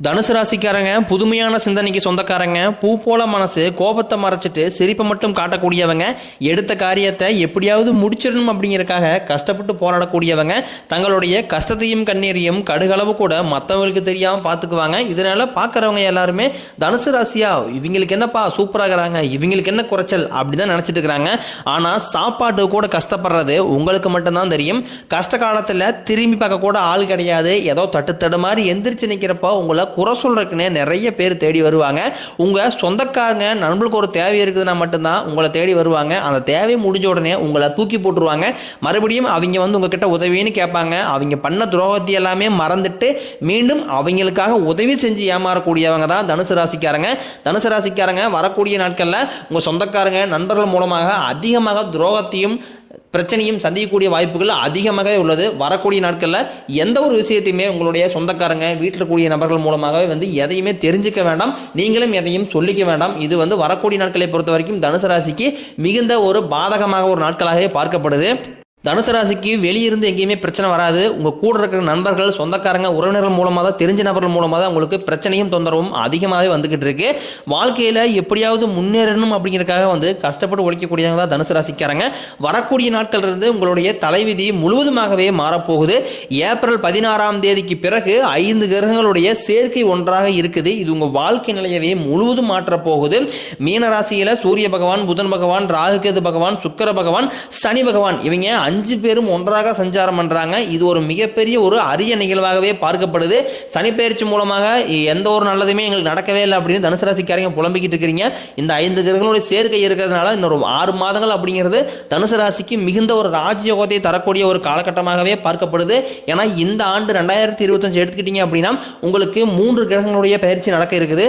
தனுசு ராசிக்காரங்க புதுமையான சிந்தனைக்கு சொந்தக்காரங்க. பூ போல மனசு, கோபத்தை மறைச்சிட்டு சிரிப்பை மட்டும் காட்டக்கூடியவங்க. எடுத்த காரியத்தை எப்படியாவது முடிச்சிடணும் அப்படிங்கிறதுக்காக கஷ்டப்பட்டு போராடக்கூடியவங்க. தங்களுடைய கஷ்டத்தையும் கண்ணீரையும் கடுகளவு கூட மற்றவங்களுக்கு தெரியாமல் பார்த்துக்குவாங்க. இதனால பார்க்குறவங்க எல்லாருமே தனுசு ராசியா, இவங்களுக்கு என்னப்பா சூப்பராகிறாங்க, இவங்களுக்கு என்ன குறைச்சல் அப்படிதான் நினச்சிட்டு இருக்கிறாங்க. ஆனால் சாப்பாட்டு கூட கஷ்டப்படுறது உங்களுக்கு மட்டும்தான் தெரியும். கஷ்ட காலத்தில் திரும்பி பார்க்க கூட ஆள் கிடையாது. ஏதோ தட்டு மாதிரி எந்திரிச்சு நிற்கிறப்ப உங்களை குறை சொல்றதுக்குன்னே நிறைய பேர் தேடி வருவாங்க. உங்க சொந்தக்காரங்க நண்பர்களுக்கு ஒரு தேவை இருக்குதுன்னா மட்டும்தான் உங்களை தேடி வருவாங்க. அந்த தேவை முடிஞ்ச உடனே உங்களை தூக்கி போட்டுருவாங்க. மறுபடியும் அவங்க வந்து உங்ககிட்ட உதவின்னு கேட்பாங்க. அவங்க பண்ண துரோகத்தை எல்லாமே மறந்துட்டு மீண்டும் அவங்களுக்காக உதவி செஞ்சு ஏமாறக்கூடியவங்க தான் தனுசு ராசிக்காரங்க. தனுசு ராசிக்காரங்க வரக்கூடிய நாட்களில் உங்க சொந்தக்காரங்க நண்பர்கள் மூலமாக அதிகமாக துரோகத்தையும் பிரச்சனையும் சந்திக்கக்கூடிய வாய்ப்புகள் அதிகமாகவே உள்ளது. வரக்கூடிய நாட்களில் எந்த ஒரு விஷயத்தையுமே உங்களுடைய சொந்தக்காரங்க வீட்டில் கூடிய நபர்கள் மூலமாகவே வந்து எதையுமே தெரிஞ்சுக்க வேண்டாம், நீங்களும் எதையும் சொல்லிக்க வேண்டாம். இது வந்து வரக்கூடிய நாட்களை பொறுத்த வரைக்கும் தனுசு ராசிக்கு மிகுந்த ஒரு பாதகமாக ஒரு நாட்களாகவே பார்க்கப்படுது. தனுசு ராசிக்கு வெளியிருந்து எங்கேயுமே பிரச்சனை வராது. உங்கள் கூட இருக்கிற நண்பர்கள், சொந்தக்காரங்க, உறவினர்கள் மூலமாக தான், தெரிஞ்ச நபர்கள் மூலமாக தான் உங்களுக்கு பிரச்சனையும் தொந்தரவும் அதிகமாகவே வந்துக்கிட்டு இருக்கு. வாழ்க்கையில் எப்படியாவது முன்னேறணும் அப்படிங்கிறதுக்காக வந்து கஷ்டப்பட்டு உழைக்கக்கூடியவங்க தான் தனுசு ராசிக்காரங்க. வரக்கூடிய நாட்கள் இருந்து உங்களுடைய தலைவிதி முழுவதுமாகவே மாறப்போகுது. ஏப்ரல் 16ஆம் தேதிக்கு பிறகு 5 கிரகங்களுடைய சேர்க்கை ஒன்றாக இருக்குது. இது உங்கள் வாழ்க்கை நிலையவே முழுவதும் மாற்றப் போகுது. மீன ராசியில் சூரிய பகவான், புதன் பகவான், ராகுகேது பகவான், சுக்கிர பகவான், சனி பகவான் இவங்க 5 பேரும் ஒன்றாக சஞ்சாரம் பண்றாங்க. இது ஒரு மிகப்பெரிய ஒரு அரிய நிகழ்வாகவே பார்க்கப்படுது. சனி பெயர்ச்சி மூலமாக எந்த ஒரு நல்லதுமே எங்களுக்கு நடக்கவே இல்லை அப்படின்னு தனுசு ராசிக்காரங்க புலம்பிக்கிட்டு இருக்கிறீங்க. இந்த 5 கிரகங்களுடைய சேர்க்கை இருக்கிறதுனால இன்னொரு 6 மாதங்கள் அப்படிங்கிறது தனுசு ராசிக்கு மிகுந்த ஒரு ராஜயோகத்தை தரக்கூடிய ஒரு காலகட்டமாகவே பார்க்கப்படுது. ஏன்னா இந்த ஆண்டு 2025 எடுத்துக்கிட்டீங்க அப்படின்னா உங்களுக்கு 3 கிரகங்களுடைய பயிற்சி நடக்க இருக்குது.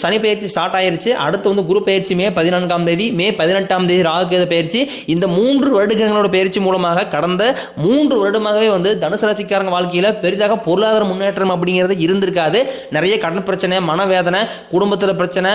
சனி பயிற்சி ஸ்டார்ட் ஆயிருச்சு. அடுத்து வந்து குரு பயிற்சி மே 14ஆம் தேதி, மே 18ஆம் தேதி ராகுகேது பயிற்சி. இந்த 3 வருடங்களோட பயிற்சி மூலமாக கடந்த 3 வருடமாகவே வந்து தனுசு ராசிக்காரங்க வாழ்க்கையில பெரிதாக பொருளாதார முன்னேற்றம் அப்படிங்கிறது இருந்திருக்காது. நிறைய கடன் பிரச்சனை, மனவேதனை, குடும்பத்தில் பிரச்சனை,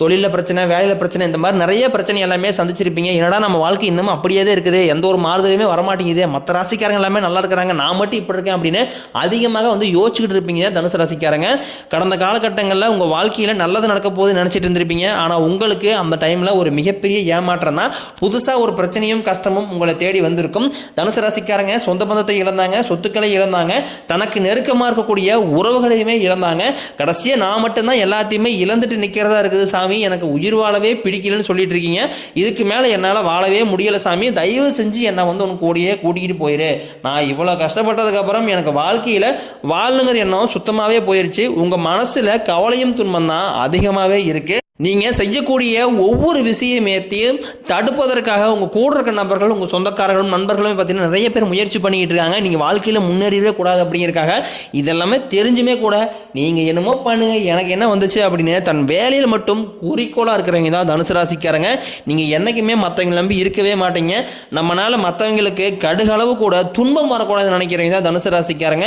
தொழிலில் பிரச்சனை, வேலையில் பிரச்சனை, இந்த மாதிரி நிறைய பிரச்சனை எல்லாமே சந்திச்சிருப்பீங்க. என்னடா நம்ம வாழ்க்கை இன்னமும் அப்படியே இருக்குது, எந்த ஒரு மாறுதலுமே வரமாட்டேங்குது, மற்ற ராசிக்காரங்க எல்லாமே நல்லா இருக்கிறாங்க, நான் மட்டும் இப்படி இருக்கேன் அப்படின்னு அதிகமாக வந்து யோசிச்சுக்கிட்டு இருப்பீங்க தனுசு ராசிக்காரங்க. கடந்த காலகட்டங்களில் உங்கள் வாழ்க்கையில் நல்லது நடக்க போது நினச்சிட்டு இருந்திருப்பீங்க. ஆனால் உங்களுக்கு அந்த டைமில் ஒரு மிகப்பெரிய ஏமாற்றம் தான். புதுசாக ஒரு பிரச்சனையும் கஷ்டமும் உங்களை தேடி வந்திருக்கும். தனுசு ராசிக்காரங்க சொந்த பந்தத்தை இழந்தாங்க, சொத்துக்களை இழந்தாங்க, தனக்கு நெருக்கமாக இருக்கக்கூடிய உறவுகளையுமே இழந்தாங்க. கடைசியாக நான் மட்டும்தான் எல்லாத்தையுமே இழந்துட்டு நிற்கிறதா இருக்குது சாமி, எனக்கு உயிர் வாழவே பிடிக்கலன்னு சொல்லிட்டு இருக்கீங்க. இதுக்கு மேல என்னால வாழவே முடியல சாமி, தயவு செஞ்சு என்ன வந்து உனக்கு கூட்டிகிட்டு போயிரு. நான் இவ்வளவு கஷ்டப்பட்டதுக்கு அப்புறம் எனக்கு வாழ்க்கையில வாழணுங்கிற எண்ணம் சுத்தமாவே போயிருச்சு. உங்க மனசுல கவலையும் துன்பம் தான் அதிகமாவே இருக்கு. நீங்கள் செய்யக்கூடிய ஒவ்வொரு விஷயத்தையும் தடுப்பதற்காக உங்கள் கூட இருக்க நபர்கள், உங்கள் சொந்தக்காரர்களும் நண்பர்களும் பார்த்தீங்கன்னா நிறைய பேர் முயற்சி பண்ணிக்கிட்டு இருக்காங்க. நீங்கள் வாழ்க்கையில் முன்னேறவே கூடாது அப்படிங்கிறக்காக இதெல்லாமே தெரிஞ்சுமே கூட நீங்கள் என்னமோ பண்ணுங்க, எனக்கு என்ன வந்துச்சு அப்படின்னு தன் வேலையில் மட்டும் குறிக்கோளாக இருக்கிறவங்க தான் தனுசு ராசிக்காரங்க. நீங்கள் என்றைக்குமே மற்றவங்க நம்பி இருக்கவே மாட்டீங்க. நம்மளால் மற்றவங்களுக்கு கடுகளவு கூட துன்பம் வரக்கூடாதுன்னு நினைக்கிறவங்க தான் தனுசு ராசிக்காரங்க.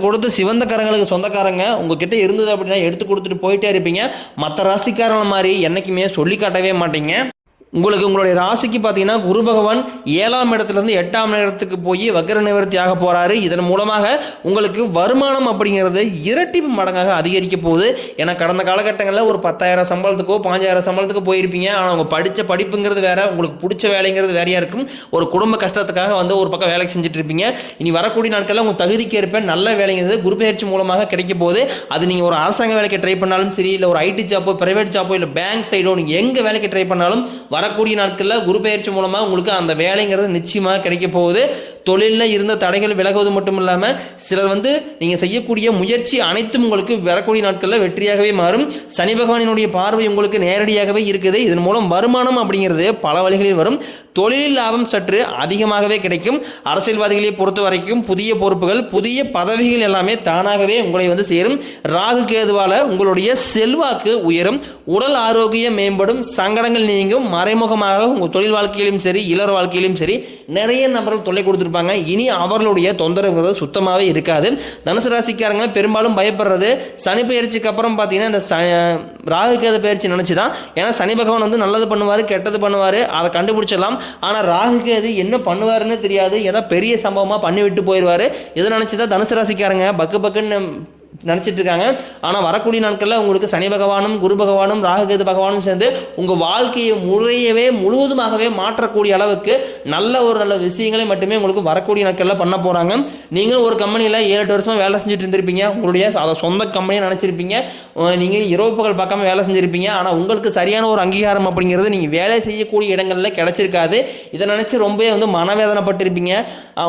கொடுத்து சிவந்த காரங்களுக்கு சொந்தக்காரங்க உங்ககிட்ட இருந்தது அப்படின்னா எடுத்து கொடுத்துட்டு போயிட்டே இருப்பீங்க. மற்ற ராசிக்காரங்க மாதிரி என்னைக்குமே சொல்லி காட்டவே மாட்டீங்க. உங்களுடைய ராசிக்கு பார்த்தீங்கன்னா குரு பகவான் 7ஆம் இடத்துலேருந்து 8ஆம் இடத்துக்கு போய் வக்ர நிவர்த்தி ஆக போகிறாரு. இதன் மூலமாக உங்களுக்கு வருமானம் அப்படிங்கிறது இரட்டிப்பு மடங்காக அதிகரிக்க போகுது. ஏன்னா கடந்த காலகட்டங்களில் ஒரு 10,000 சம்பளத்துக்கோ 5,000 சம்பளத்துக்கோ போயிருப்பீங்க. ஆனால் அவங்க படித்த படிப்புங்கிறது வேற, உங்களுக்கு பிடிச்ச வேலைங்கிறது வேறையாக இருக்கும். ஒரு குடும்ப கஷ்டத்துக்காக வந்து ஒரு பக்கம் வேலை செஞ்சுட்டு இருப்பீங்க. இனி வரக்கூடிய நாட்களில் உங்கள் தகுதிக்கு ஏற்ப நல்ல வேலைங்கிறது குரு பயிற்சி மூலமாக கிடைக்க போகுது. அது நீங்கள் ஒரு அரசாங்க வேலைக்கு ட்ரை பண்ணாலும் சரி, இல்லை ஒரு ஐடி ஜாப்போ, பிரைவேட் ஜாப்போ, இல்லை பேங்க் சைடோ, நீங்கள் எங்கே வேலைக்கு ட்ரை பண்ணாலும் வரக்கூடிய நாட்களில் குரு பயிற்சி மூலமா உங்களுக்கு அந்த வேலைங்கிறது நிச்சயமாக கிடைக்க போகுது. தொழிலில் இருந்த தடைகள் விலகுவது மட்டும் இல்லாமல் சிலர் வந்து நீங்கள் செய்யக்கூடிய முயற்சி அனைத்தும் உங்களுக்கு வரக்கூடிய நாட்களில் வெற்றியாகவே மாறும். சனி பகவானினுடைய பார்வை உங்களுக்கு நேரடியாகவே இருக்குது. இதன் மூலம் வருமானம் அப்படிங்கிறது பல வழிகளில் வரும். தொழிலில் லாபம் சற்று அதிகமாகவே கிடைக்கும். அரசியல்வாதிகளை பொறுத்த வரைக்கும் புதிய பொறுப்புகள், புதிய பதவிகள் எல்லாமே தானாகவே உங்களை வந்து சேரும். ராகு கேதுவால உங்களுடைய செல்வாக்கு உயரும், உடல் ஆரோக்கியம் மேம்படும், சங்கடங்கள் நீங்கும். மறைமுகமாக உங்கள் தொழில் வாழ்க்கையிலும் சரி, இளர் வாழ்க்கையிலும் சரி நிறைய நபர்கள் தொல்லை கொடுத்துருப்பாங்க. இனி அவர்களுடைய தொந்தரவுங்கிறது சுத்தமாகவே இருக்காது. தனுசு ராசிக்காரங்க பெரும்பாலும் பயப்படுறது சனி பயிற்சிக்கு அப்புறம் பார்த்தீங்கன்னா இந்த ராகு கேது பயிற்சி நினச்சி தான். ஏன்னா சனி பகவான் வந்து நல்லது பண்ணுவார், கெட்டது பண்ணுவார், அதை கண்டுபிடிச்சிடலாம். ஆனால் ராகு கேது என்ன பண்ணுவாருன்னு தெரியாது, ஏதோ பெரிய சம்பவமாக பண்ணிவிட்டு போயிடுவார். இதை நினச்சி தான் தனுசு ராசிக்காரங்க பக்குன்னு நினச்சிட்டு இருக்காங்க. ஆனால் வரக்கூடிய நாட்களில் உங்களுக்கு சனி பகவானும் குரு பகவானும் ராகுகேது பகவானும் சேர்ந்து உங்கள் வாழ்க்கையை முழுவதுமாகவே மாற்றக்கூடிய அளவுக்கு நல்ல விஷயங்களை மட்டுமே உங்களுக்கு வரக்கூடிய நாட்களில் பண்ண போகிறாங்க. நீங்களும் ஒரு கம்பெனியில் 7-8 வருஷமாக வேலை செஞ்சுட்டு இருந்திருப்பீங்க. உங்களுடைய அதை சொந்த கம்பெனியை நினச்சிருப்பீங்க. நீங்கள் இரவு பகல் பார்க்காம வேலை செஞ்சுருப்பீங்க. ஆனால் உங்களுக்கு சரியான ஒரு அங்கீகாரம் அப்படிங்கிறது நீங்கள் வேலை செய்யக்கூடிய இடங்களில் கிடைச்சிருக்காது. இதை நினச்சி ரொம்பவே மனவேதனைப்பட்டிருப்பீங்க.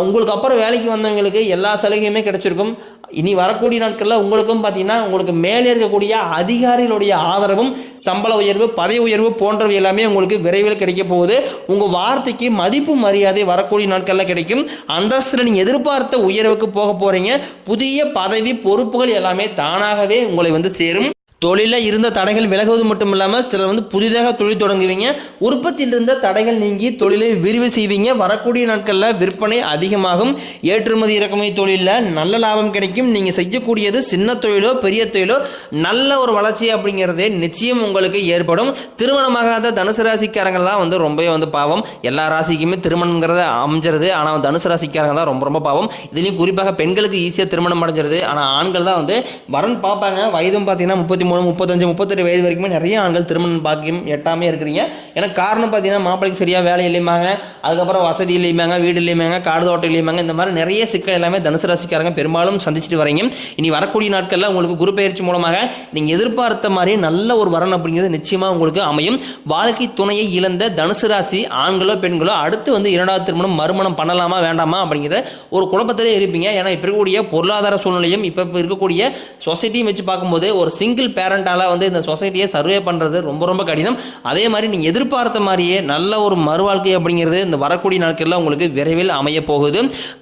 உங்களுக்கு அப்புறம் வேலைக்கு வந்தவங்களுக்கு எல்லா சலுகையுமே கிடைச்சிருக்கும். இனி வரக்கூடிய நாட்களில் உங்களுக்கும் பார்த்தீங்கன்னா உங்களுக்கு மேலே இருக்கக்கூடிய அதிகாரிகளுடைய ஆதரவும் சம்பள உயர்வு பதவி உயர்வு போன்றவை எல்லாமே உங்களுக்கு விரைவில் கிடைக்க போகுது. உங்கள் வார்த்தைக்கு மதிப்பு மரியாதை வரக்கூடிய நாட்களில் கிடைக்கும். அந்தஸ்தில் நீங்கள் எதிர்பார்த்த உயர்வுக்கு போக போகிறீங்க. புதிய பதவி பொறுப்புகள் எல்லாமே தானாகவே உங்களை சேரும். தொழிலில் இருந்த தடைகள் விலகுவது மட்டும் இல்லாமல் சிலர் புதிதாக தொழில் தொடங்குவீங்க. உற்பத்தியில் இருந்த தடைகள் நீங்கி தொழிலை விரிவு செய்வீங்க. வரக்கூடிய நாட்களில் விற்பனை அதிகமாகும். ஏற்றுமதி இறக்குமதி தொழிலில் நல்ல லாபம் கிடைக்கும். நீங்கள் செய்யக்கூடியது சின்ன தொழிலோ பெரிய தொழிலோ நல்ல ஒரு வளர்ச்சி அப்படிங்கிறதே நிச்சயம் உங்களுக்கு ஏற்படும். திருமணமாகாத தனுசு ராசிக்காரங்கள் தான் ரொம்ப பாவம். எல்லா ராசிக்குமே திருமணங்கிறத அமைஞ்சிருது. ஆனால் தனுசு ராசிக்காரங்க தான் ரொம்ப பாவம். இதுலேயும் குறிப்பாக பெண்களுக்கு ஈஸியாக திருமணம் அடைஞ்சிருது. ஆனால் ஆண்கள் தான் வரன் பார்ப்பாங்க. வயதும் பார்த்தீங்கன்னா 33, 35, 38 வயது வரைக்குமே நிறைய ஆண்கள் திருமணம் பாக்கியம் எட்டாமே இருக்கிறீங்க. எனக்கு காரணம் பார்த்தீங்கன்னா மாப்பிளைக்கு சரியாக வேலை இல்லையுமாங்க, அதுக்கப்புறம் வசதி இல்லையுமாங்க, வீடு இல்லையுமாங்க, காடு தோட்டம் இல்லையுமாங்க. இந்த மாதிரி நிறைய சிக்கல் எல்லாமே தனுசு ராசிக்காரங்க பெரும்பாலும் சந்திச்சுட்டு வரீங்க. இனி வரக்கூடிய நாட்களில் உங்களுக்கு குரு பயிற்சி மூலமாக நீங்கள் எதிர்பார்த்த மாதிரி நல்ல ஒரு வரன் அப்படிங்கிறது நிச்சயமாக உங்களுக்கு அமையும். வாழ்க்கை துணையை இழந்த தனுசு ராசி ஆண்களோ பெண்களோ அடுத்து இரண்டாவது திருமணம் மறுமணம் பண்ணலாமா வேண்டாமா அப்படிங்கிற ஒரு குழப்பத்திலே இருப்பீங்க. ஏன்னா இப்போ இருக்கக்கூடிய பொருளாதார சூழ்நிலையும் இப்போ இருக்கக்கூடிய சொசைட்டியும் வச்சு பார்க்கும்போது ஒரு சிங்கிள் பேரண்டால இந்த சொசைட்டியை சர்வே பண்றது ரொம்ப கடினம். அதே மாதிரி நீங்க எதிர்பார்த்த மாதிரியே நல்ல ஒரு மறுவாழ்க்கை அப்படிங்கிறது இந்த வரக்கூடிய நாட்கள்ல உங்களுக்கு விரைவில் அமைய போகுது.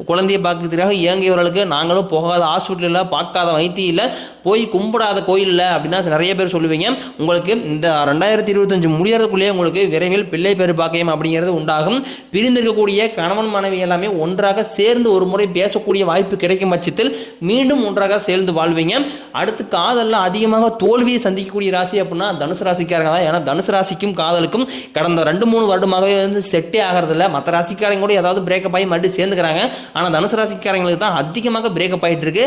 குழந்தையை பார்க்கறதுக்காக இயங்கியவர்களுக்கு நாங்களும் போகாத ஹாஸ்பிட்டல் இல்லை, பார்க்காத வைத்தியம் இல்லை, போய் கும்பிடாத கோயில் இல்லை அப்படின்னு நிறைய பேர் சொல்லுவீங்க. உங்களுக்கு இந்த 2025 முடியறதுக்குள்ளேயே உங்களுக்கு விரைவில் பிள்ளை பேரு பாக்கியம் அப்படிங்கிறது உண்டாகும். பிரிந்திருக்கக்கூடிய கணவன் மனைவி எல்லாமே ஒன்றாக சேர்ந்து ஒரு முறை பேசக்கூடிய வாய்ப்பு கிடைக்கும் பட்சத்தில் மீண்டும் ஒன்றாக சேர்ந்து வாழ்வீங்க. அடுத்து காதல்ல அதிகமாக தோல்வியை சந்திக்கக்கூடிய ராசி அப்படின்னா தனுசு ராசிக்காரங்க தான். ஏன்னா தனுசு ராசிக்கும் காதலுக்கும் கடந்த 2-3 வருடமாகவே செட்டே ஆகிறதில்ல. மற்ற ராசிக்காரங்க கூட ஏதாவது பிரேக்கப் ஆகி மறுபடியும் சேர்ந்துக்கிறாங்க. ஆனால் தனுசு ராசிக்காரங்களுக்கு தான் அதிகமாக பிரேக்கப் ஆகிட்டு இருக்கு.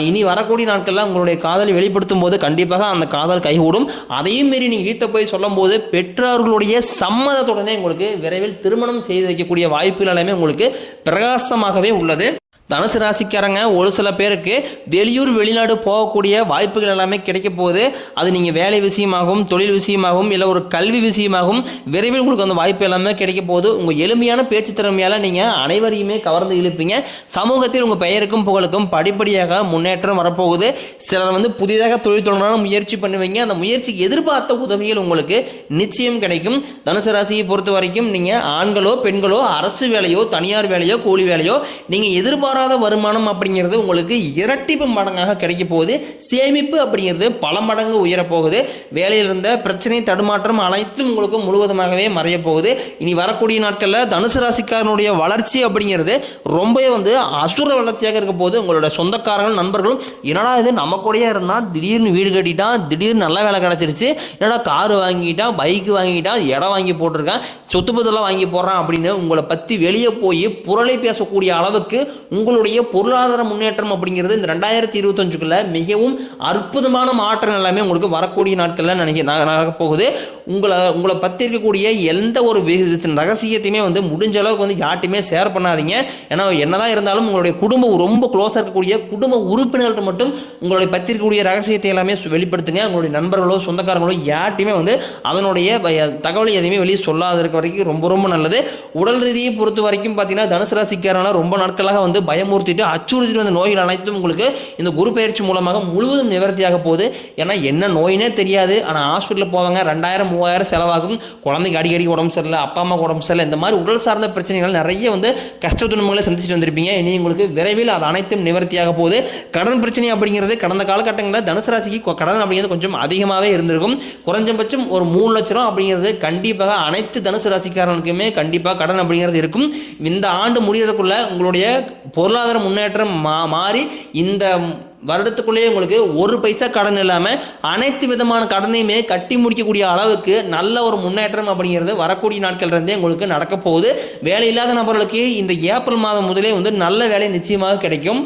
இனி வரக்கூடிய நாட்கள்ல உங்களுடைய காதலை வெளிப்படுத்தும் போது கண்டிப்பாக அந்த காதல் கைகூடும். அதையும் மீறி நீங்கள் வீட்டை போய் சொல்லும் போது பெற்றோர்களுடைய சம்மதத்துடனே உங்களுக்கு விரைவில் திருமணம் செய்து வைக்கக்கூடிய வாய்ப்புகள் எல்லாமே உங்களுக்கு பிரகாசமாகவே உள்ளது. தனுசு ராசிக்காரங்க ஒரு சில பேருக்கு வெளியூர் வெளிநாடு போகக்கூடிய வாய்ப்புகள் எல்லாமே கிடைக்க போகுது. அது நீங்கள் வேலை விஷயமாகவும் தொழில் விஷயமாகவும் இல்லை ஒரு கல்வி விஷயமாகவும் விரைவில் உங்களுக்கு அந்த வாய்ப்பு எல்லாமே கிடைக்க போகுது. உங்கள் எளிமையான பேச்சு திறமையால் நீங்கள் அனைவரையுமே கவர்ந்து இழுப்பீங்க. சமூகத்தில் உங்கள் பெயருக்கும் புகழுக்கும் படிப்படியாக முன்னேற்றம் வரப்போகுது. சிலர் புதிதாக தொழில் தொடங்கணும் முயற்சி பண்ணுவீங்க. அந்த முயற்சிக்கு எதிர்பார்த்த உதவிகள் உங்களுக்கு நிச்சயம் கிடைக்கும். தனுசு ராசியை பொறுத்த வரைக்கும் நீங்கள் ஆண்களோ பெண்களோ அரசு வேலையோ தனியார் வேலையோ கூலி வேலையோ நீங்கள் எதிர்பார்த்த வருமானம் அப்படிங்கிறது உங்களுக்கு இரட்டிப்பு மடங்காக கிடைக்க போகுது. சேமிப்பு அப்படிங்கிறது பல மடங்கு உயர போகுது. வேலையில் இருந்த பிரச்சனை தடுமாற்றம் அனைத்தும் உங்களுக்கு முழுவதுமாகவே மறைய போகுது. இனி வரக்கூடிய நாட்களில் தனுசு ராசிக்காரனுடைய வளர்ச்சி அப்படிங்கிறது ரொம்பவே அசுர வளர்ச்சியாக இருக்க போது. உங்களோட சொந்தக்காரர்கள் நண்பர்களும் என்னடா இது நம்ம கூடயே இருந்தால் திடீர்னு வீடு கட்டிட்டான், திடீர்னு நல்ல வேலை கிடைச்சிருச்சு, என்னடா காரு வாங்கிட்டான், பைக்கு வாங்கிட்டான், இடம் வாங்கி போட்டிருக்கான், சொத்து பத்தெல்லாம் வாங்கி போடுறான் அப்படின்னு உங்களை பற்றி வெளியே போய் புரளை பேசக்கூடிய அளவுக்கு உங்களுடைய பொருளாதார முன்னேற்றம் அப்படிங்கிறது இந்த 2025க்குள்ள மிகவும் அற்புதமான மாற்றம் எல்லாமே உங்களுக்கு வரக்கூடிய நாட்கள்ல நடக்க போகுது. உங்களை பற்றி இருக்கக்கூடிய எந்த ஒரு ரகசியத்தையுமே முடிஞ்ச அளவுக்கு யார்ட்டுமே ஷேர் பண்ணாதீங்க. ஏன்னா என்னதான் இருந்தாலும் உங்களுடைய குடும்பம் ரொம்ப க்ளோஸாக இருக்கக்கூடிய குடும்ப உறுப்பினர்கள் மட்டும் உங்களுடைய பற்றி இருக்கக்கூடிய ரகசியத்தை எல்லாமே வெளிப்படுத்துங்க. உங்களுடைய நண்பர்களோ சொந்தக்காரங்களோ யார்ட்டையுமே அதனுடைய தகவலை எதையுமே வெளியே சொல்லாத இருக்க வரைக்கும் ரொம்ப நல்லது. உடல் ரீதியை பொறுத்த வரைக்கும் பார்த்தீங்கன்னா தனுசு ராசிக்காரனா ரொம்ப நாட்களாக பயமுறுத்திட்டு அச்சுறுத்திட்டு வந்த நோய்கள் அனைத்தும் உங்களுக்கு இந்த குரு பயிற்சி மூலமாக முழுவதும் நிவர்த்தியாக போகுது. ஏன்னா என்ன நோயினே தெரியாது. ஆனால் ஹாஸ்பிட்டலில் போவாங்க, 2000-3000 செலவாகும். குழந்தைக்கு அடிக்கடி உடம்பு சரியில்லை, அப்பா அம்மா உடம்பு சரியில்லை, இந்த மாதிரி உடல் சார்ந்த பிரச்சனைகள் நிறைய கஷ்ட துன்பங்களை சந்திச்சுட்டு வந்திருப்பீங்க. இனி உங்களுக்கு விரைவில் அது அனைத்தும் நிவர்த்தியாக போகுது. கடன் பிரச்சனை அப்படிங்கிறது கடந்த காலகட்டங்களில் தனுசு ராசிக்கு கடன் அப்படிங்கிறது கொஞ்சம் அதிகமாகவே இருந்திருக்கும். குறைஞ்சபட்சம் ஒரு 3 லட்சம் ரூபா அப்படிங்கிறது கண்டிப்பாக அனைத்து தனுசு ராசிக்காரனுக்குமே கண்டிப்பாக கடன் அப்படிங்கிறது இருக்கும். இந்த ஆண்டு முடியறதுக்குள்ள உங்களுடைய பொருளாதார முன்னேற்றம் மாறி இந்த வருடத்துக்குள்ளேயே உங்களுக்கு 1 பைசா கடன் இல்லாமல் அனைத்து விதமான கடனையுமே கட்டி முடிக்கக்கூடிய அளவுக்கு நல்ல ஒரு முன்னேற்றம் அப்படிங்கிறது வரக்கூடிய நாட்கள் இருந்தே உங்களுக்கு நடக்க போகுது. வேலை இல்லாத நபர்களுக்கு இந்த ஏப்ரல் மாதம் முதலே நல்ல வேலை நிச்சயமாக கிடைக்கும்.